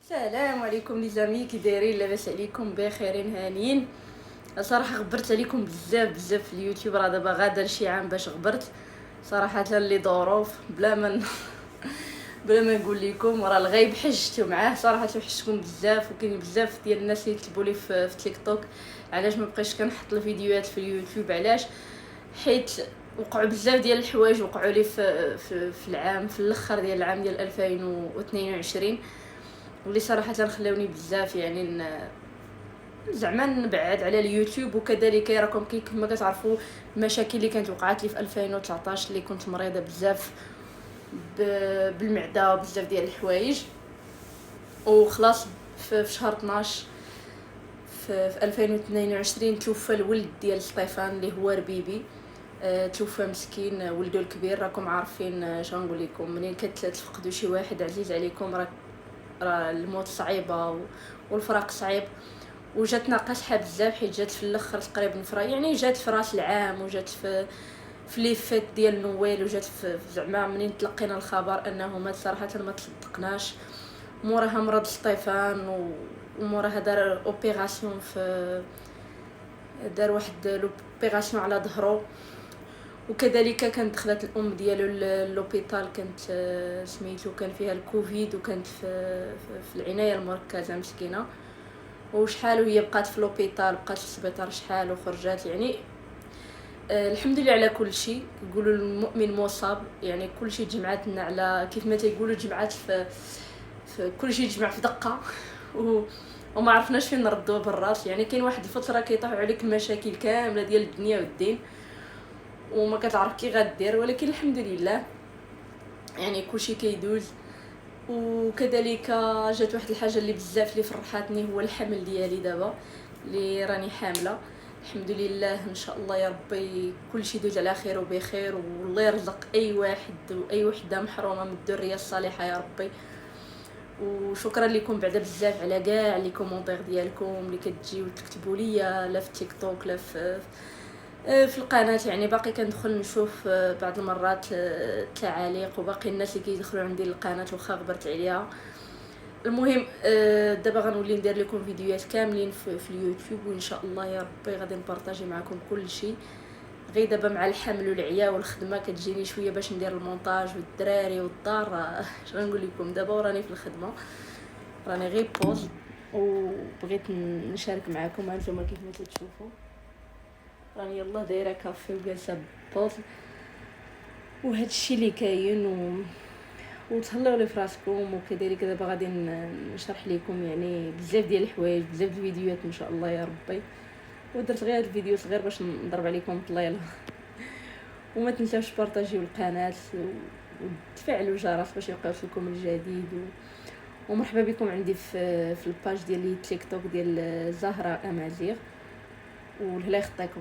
السلام عليكم لي زامي، كي دايرين؟ لاباس عليكم؟ بخيرين هانيين. صراحه غبرت عليكم بزاف في اليوتيوب، راه دابا غادا لشي عام باش غبرت صراحه لي ظروف بلا ما نقول لكم. راه الغايب حجتو معاه صراحه، وحشتكم بزاف، وكاين بزاف ديال الناس اللي يطلبوا لي في تيك توك علاش ما بقيتش كنحط الفيديوهات في اليوتيوب. علاش؟ حيت وقعوا بزاف ديال الحوايج وقعوا لي في العام، في الاخر ديال العام ديال 2022، واللي صراحه خلاوني بزاف يعني زعما نبعد على اليوتيوب. وكذلك راكم كما كتعرفوا المشاكل اللي كانت وقعت لي في 2019، اللي كنت مريضه بزاف بالمعده وبزاف ديال الحوايج. وخلاص في شهر 12 في 2022 توفى الولد ديال سطيفان اللي هو ربيبي. توفى مسكين، ولده الكبير. راكم عارفين شنقول لكم، منين كتفقدوا شي واحد عزيز عليكم راه الموت صعيبه والفراق صعيب. وجاتنا قشحه بزاف، حيت جات في الاخر تقريبا يعني جات في راس العام، وجات في لي فيت ديال نويل، وجات في زعما منين تلقينا الخبر انه مات صراحه ما تصدقناش. موراها مرض سطيفان، وموراها دار اوبيراسيون دار واحد لوبيراسيون على ظهره. وكذلك كانت دخلت الام ديالو للوبيتال، كانت سميتو كان فيها الكوفيد، وكانت في العنايه المركزه مسكينه. وشحال وهي بقات في لوبيتال، بقات في السبيطار شحال وخرجات يعني. الحمد لله على كل شيء. يقولوا المؤمن مصاب، يعني كل شيء جمعت لنا على كيف ما تيقولوا، جمعات في كل شيء جمع في دقه وما عرفناش فين نردوه بالراس. يعني كاين واحد الفتره كيطيحوا عليك المشاكل كامله ديال الدنيا والدين، وما كتعرف كي غدير، ولكن الحمد لله يعني كلشي كيدوز. وكذلك جات واحد الحاجه اللي بزاف اللي فرحاتني، هو الحمل ديالي دابا اللي راني حامله. الحمد لله، ان شاء الله يا ربي كلشي يدوز على خير وبخير، والله يرزق اي واحد واي وحده محرومه من الذريه الصالحه يا ربي. وشكرا لكم بعدا بزاف على كاع لي كومونتير ديالكم اللي كتجيو تكتبوا ليا، لا في تيك توك لا في القناه. يعني باقي كندخل نشوف بعض المرات التعاليق، وباقي الناس اللي كيدخلوا عندي القناه واخا غبرت عليها. المهم دابا غنولي ندير لكم فيديوهات كاملين في اليوتيوب، وان شاء الله يا ربي غادي نبارطاجي معكم كل شيء. غير دابا مع الحمل والعيا والخدمه كتجيني شويه باش ندير المونتاج والدراري والدار. شنو نقول لكم، دابا وراني في الخدمه، راني غير بوز، وبغيت نشارك معكم. هانتوما كيف ما تشوفوا راني يلاه دايره كافي وجالسه بوز، وهذا الشيء اللي كاين وتهلاو لي فراسكم. وكذلك دابا غادي نشرح لكم يعني بزاف ديال الحوايج، بزاف ديال الفيديوهات ان شاء الله يا ربي. ودرت غير هاد الفيديو صغير باش نضرب عليكم طليله. وما تنساوش بارطاجيو القناه وتفعلوا الجرس باش يوصلكم الجديد. ومرحبا بكم عندي في الباج ديالي تيك توك ديال زهره امازيغ، والله يخطيكم.